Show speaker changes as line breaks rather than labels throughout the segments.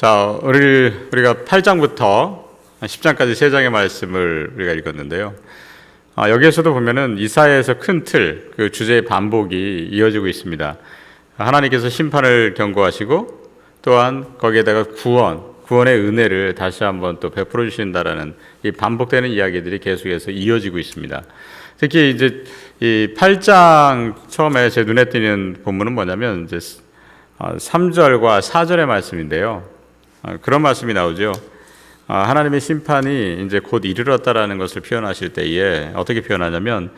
자, 우리가 8장부터 10장까지 3장의 말씀을 우리가 읽었는데요. 여기에서도 보면은 이사야에서 큰 틀, 그 주제의 반복이 이어지고 있습니다. 하나님께서 심판을 경고하시고 또한 거기에다가 구원의 은혜를 다시 한번 또 베풀어 주신다라는 이 반복되는 이야기들이 계속해서 이어지고 있습니다. 특히 이제 이 8장 처음에 제 눈에 띄는 본문은 뭐냐면 이제 3절과 4절의 말씀인데요. 그런 말씀이 나오죠. 하나님의 심판이 이제 곧 이르렀다라는 것을 표현하실 때에 어떻게 표현하냐면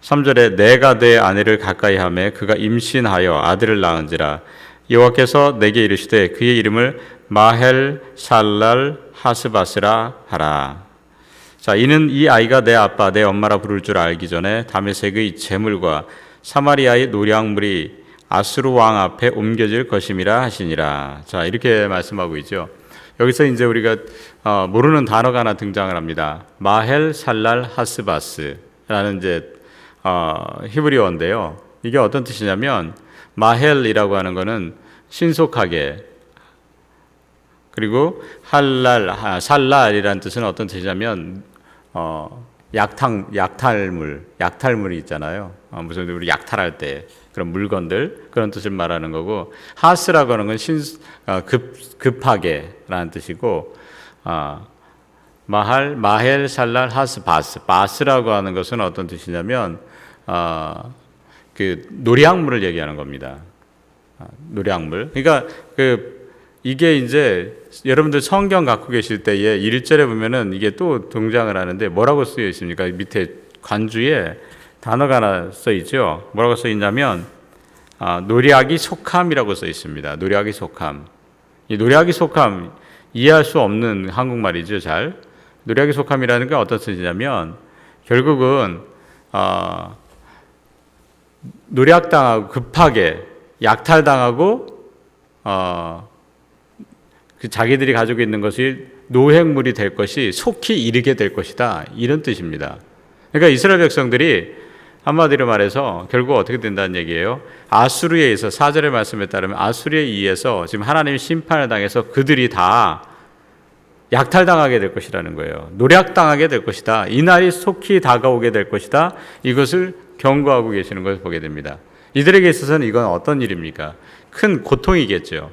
3절에 내가 내 아내를 가까이 하매 그가 임신하여 아들을 낳은지라 여호와께서 내게 이르시되 그의 이름을 마헬 살랄 하스바스라 하라. 자, 이는 이 아이가 내 아빠 내 엄마라 부를 줄 알기 전에 다메섹의 재물과 사마리아의 노량물이 아수르 왕 앞에 옮겨질 것임이라 하시니라. 자, 이렇게 말씀하고 있죠. 여기서 이제 우리가 모르는 단어가 하나 등장을 합니다. 마헬 살랄 하스바스라는 이제 히브리어인데요. 이게 어떤 뜻이냐면 마헬이라고 하는 것은 신속하게, 그리고 살랄이라는 뜻은 어떤 뜻이냐면 약탈물이 있잖아요. 무슨 우리 약탈할 때 그런 물건들, 그런 뜻을 말하는 거고, 하스라고 하는 건 급하게라는 뜻이고, 마헬 살랄 하스 바스라고 하는 것은 어떤 뜻이냐면 그 노량물을 얘기하는 겁니다. 노량물. 그러니까 이게 이제 여러분들 성경 갖고 계실 때에 1절에 보면은 이게 또 등장을 하는데 뭐라고 쓰여 있습니까? 밑에 관주에 단어가 하나 써 있죠. 뭐라고 써 있냐면 노략이 속함이라고 써 있습니다. 노략이 속함. 이 노략이 속함 이해할 수 없는 한국말이죠. 잘. 노략이 속함이라는 게 어떤 뜻이냐면 결국은 노략당하고 급하게 약탈당하고 그 자기들이 가지고 있는 것이 노획물이 될 것이 속히 이르게 될 것이다, 이런 뜻입니다. 그러니까 이스라엘 백성들이 한마디로 말해서 결국 어떻게 된다는 얘기예요. 아수르에 의해서 4절의 말씀에 따르면 아수르에 의해서 지금 하나님이 심판을 당해서 그들이 다 약탈당하게 될 것이라는 거예요. 노략당하게 될 것이다. 이 날이 속히 다가오게 될 것이다. 이것을 경고하고 계시는 것을 보게 됩니다. 이들에게 있어서는 이건 어떤 일입니까? 큰 고통이겠죠.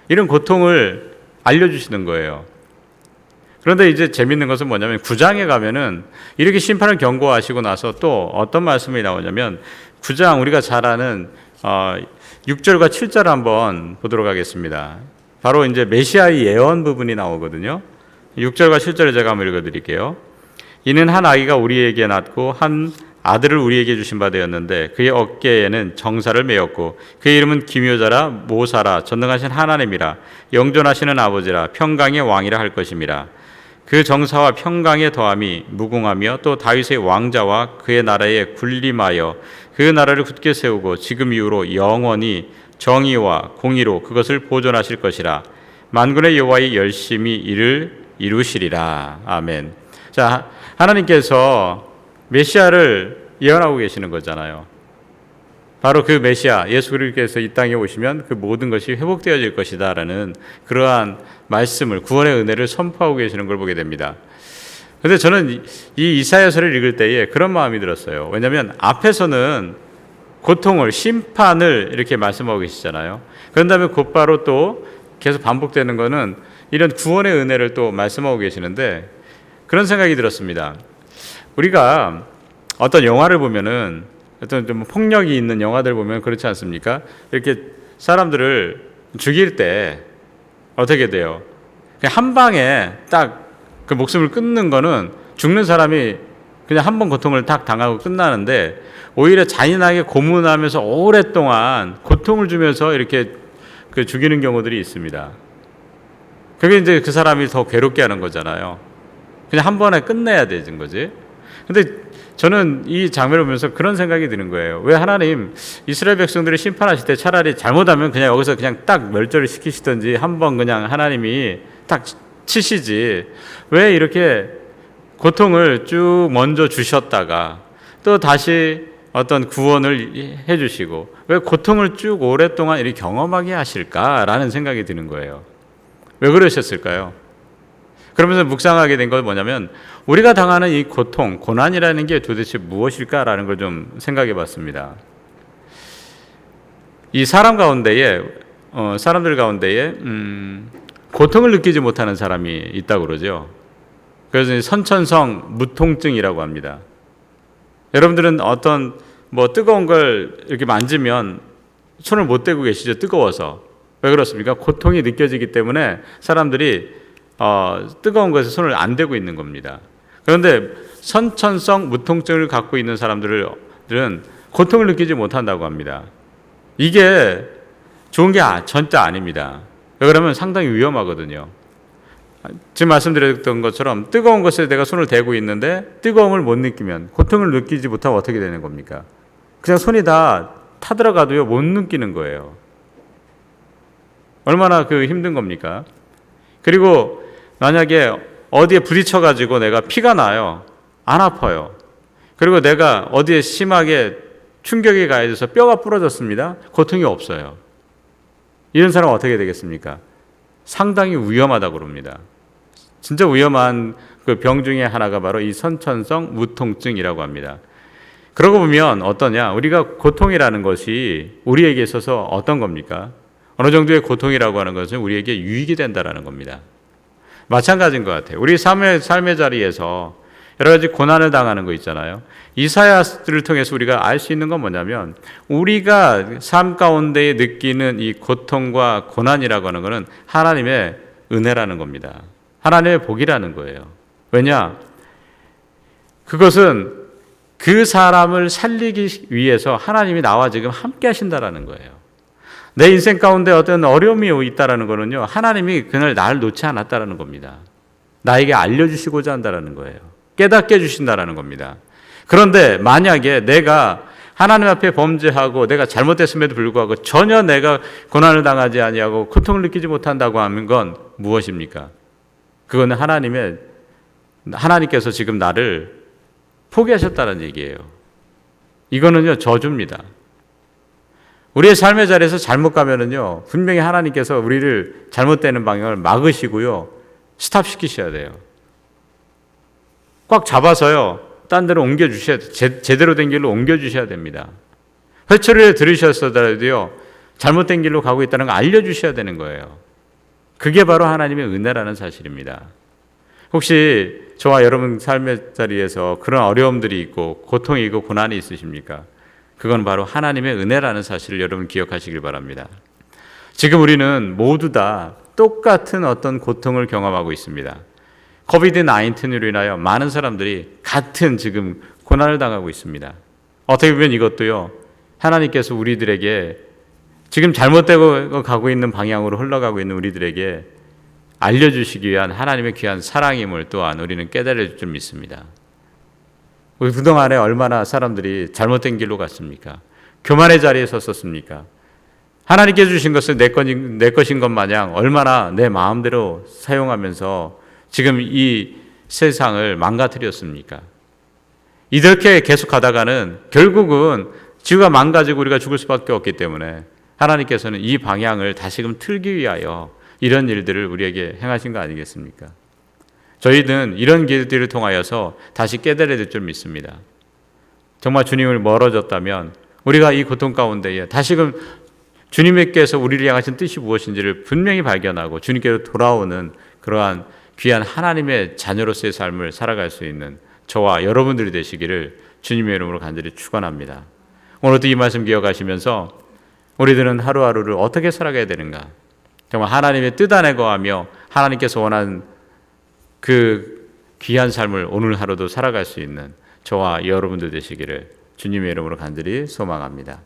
이런 고통을 알려주시는 거예요. 그런데 이제 재밌는 것은 뭐냐면 9장에 가면은 이렇게 심판을 경고하시고 나서 또 어떤 말씀이 나오냐면 9장 우리가 잘 아는 6절과 7절 한번 보도록 하겠습니다. 바로 이제 메시아의 예언 부분이 나오거든요. 6절과 7절을 제가 한번 읽어드릴게요. 이는 한 아기가 우리에게 낳고 한 아들을 우리에게 주신 바 되었는데 그의 어깨에는 정사를 메었고 그의 이름은 기묘자라 모사라 전능하신 하나님이라 영존하시는 아버지라 평강의 왕이라 할 것임이라. 그 정사와 평강의 더함이 무궁하며 또 다윗의 왕자와 그의 나라에 군림하여 그 나라를 굳게 세우고 지금 이후로 영원히 정의와 공의로 그것을 보존하실 것이라. 만군의 여호와의 열심히 이를 이루시리라. 아멘. 자, 하나님께서 메시아를 예언하고 계시는 거잖아요. 바로 그 메시아 예수 그리스도께서 이 땅에 오시면 그 모든 것이 회복되어질 것이다 라는 그러한 말씀을, 구원의 은혜를 선포하고 계시는 걸 보게 됩니다. 그런데 저는 이 이사야서를 읽을 때에 그런 마음이 들었어요. 왜냐하면 앞에서는 고통을, 심판을 이렇게 말씀하고 계시잖아요. 그런 다음에 곧바로 또 계속 반복되는 거는 이런 구원의 은혜를 또 말씀하고 계시는데 그런 생각이 들었습니다. 우리가 어떤 영화를 보면은 어떤 좀 폭력이 있는 영화들 보면 그렇지 않습니까? 이렇게 사람들을 죽일 때 어떻게 돼요? 그냥 한 방에 딱 그 목숨을 끊는 거는 죽는 사람이 그냥 한 번 고통을 딱 당하고 끝나는데 오히려 잔인하게 고문하면서 오랫동안 고통을 주면서 이렇게 죽이는 경우들이 있습니다. 그게 이제 그 사람이 더 괴롭게 하는 거잖아요. 그냥 한 번에 끝내야 되는 거지. 근데 저는 이 장면을 보면서 그런 생각이 드는 거예요. 왜 하나님 이스라엘 백성들을 심판하실 때 차라리 잘못하면 그냥 여기서 그냥 딱 멸절을 시키시든지 한번 그냥 하나님이 딱 치시지. 왜 이렇게 고통을 쭉 먼저 주셨다가 또 다시 어떤 구원을 해주시고 왜 고통을 쭉 오랫동안 이렇게 경험하게 하실까라는 생각이 드는 거예요. 왜 그러셨을까요? 그러면서 묵상하게 된 건 뭐냐면 우리가 당하는 이 고통, 고난이라는 게 도대체 무엇일까라는 걸 좀 생각해 봤습니다. 이 사람들 가운데에 고통을 느끼지 못하는 사람이 있다고 그러죠. 그래서 선천성 무통증이라고 합니다. 여러분들은 어떤 뜨거운 걸 이렇게 만지면 손을 못 대고 계시죠? 뜨거워서. 왜 그렇습니까? 고통이 느껴지기 때문에 사람들이 뜨거운 것에 손을 안 대고 있는 겁니다. 그런데 선천성 무통증을 갖고 있는 사람들은 고통을 느끼지 못한다고 합니다. 이게 좋은 게 전자 아닙니다. 왜 그러면 상당히 위험하거든요. 지금 말씀드렸던 것처럼 뜨거운 것에 내가 손을 대고 있는데 뜨거움을 못 느끼면, 고통을 느끼지 못하면 어떻게 되는 겁니까? 그냥 손이 다 타들어가도요 못 느끼는 거예요. 얼마나 힘든 겁니까? 그리고 만약에 어디에 부딪혀가지고 내가 피가 나요. 안 아파요. 그리고 내가 어디에 심하게 충격이 가해져서 뼈가 부러졌습니다. 고통이 없어요. 이런 사람은 어떻게 되겠습니까? 상당히 위험하다고 그럽니다. 진짜 위험한 그 병 중에 하나가 바로 이 선천성 무통증이라고 합니다. 그러고 보면 어떠냐? 우리가 고통이라는 것이 우리에게 있어서 어떤 겁니까? 어느 정도의 고통이라고 하는 것은 우리에게 유익이 된다라는 겁니다. 마찬가지인 것 같아요. 우리 삶의 자리에서 여러 가지 고난을 당하는 거 있잖아요. 이사야를 통해서 우리가 알 수 있는 건 뭐냐면 우리가 삶 가운데 느끼는 이 고통과 고난이라고 하는 것은 하나님의 은혜라는 겁니다. 하나님의 복이라는 거예요. 왜냐? 그것은 그 사람을 살리기 위해서 하나님이 나와 지금 함께 하신다라는 거예요. 내 인생 가운데 어떤 어려움이 있다라는 거는요, 하나님이 그날 나를 놓지 않았다라는 겁니다. 나에게 알려주시고자 한다라는 거예요. 깨닫게 해주신다라는 겁니다. 그런데 만약에 내가 하나님 앞에 범죄하고 내가 잘못됐음에도 불구하고 전혀 내가 고난을 당하지 아니하고 고통을 느끼지 못한다고 하는 건 무엇입니까? 그거는 하나님께서 지금 나를 포기하셨다는 얘기예요. 이거는요, 저주입니다. 우리의 삶의 자리에서 잘못 가면은요, 분명히 하나님께서 우리를 잘못되는 방향을 막으시고요, 스탑시키셔야 돼요. 꽉 잡아서요, 딴 데로 옮겨주셔야 돼요. 제대로 된 길로 옮겨주셔야 됩니다. 회초리를 들으셨어도요, 잘못된 길로 가고 있다는 거 알려주셔야 되는 거예요. 그게 바로 하나님의 은혜라는 사실입니다. 혹시 저와 여러분 삶의 자리에서 그런 어려움들이 있고 고통이 있고 고난이 있으십니까? 그건 바로 하나님의 은혜라는 사실을 여러분 기억하시길 바랍니다. 지금 우리는 모두 다 똑같은 어떤 고통을 경험하고 있습니다. 코비드-19으로 인하여 많은 사람들이 같은 지금 고난을 당하고 있습니다. 어떻게 보면 이것도요, 하나님께서 우리들에게 지금 잘못되고 가고 있는 방향으로 흘러가고 있는 우리들에게 알려주시기 위한 하나님의 귀한 사랑임을 또한 우리는 깨달을 줄 믿습니다. 우리 그동안에 얼마나 사람들이 잘못된 길로 갔습니까? 교만의 자리에 섰었습니까? 하나님께 주신 것을 내 것인 것 마냥 얼마나 내 마음대로 사용하면서 지금 이 세상을 망가뜨렸습니까? 이렇게 계속 가다가는 결국은 지구가 망가지고 우리가 죽을 수밖에 없기 때문에 하나님께서는 이 방향을 다시금 틀기 위하여 이런 일들을 우리에게 행하신 거 아니겠습니까? 저희는 이런 길들을 통하여서 다시 깨달아야 될 줄 믿습니다. 정말 주님을 멀어졌다면 우리가 이 고통 가운데에 다시금 주님께서 우리를 향하신 뜻이 무엇인지를 분명히 발견하고 주님께로 돌아오는 그러한 귀한 하나님의 자녀로서의 삶을 살아갈 수 있는 저와 여러분들이 되시기를 주님의 이름으로 간절히 축원합니다. 오늘도 이 말씀 기억하시면서 우리들은 하루하루를 어떻게 살아가야 되는가? 정말 하나님의 뜻 안에 거하며 하나님께서 원하는 그 귀한 삶을 오늘 하루도 살아갈 수 있는 저와 여러분들 되시기를 주님의 이름으로 간절히 소망합니다.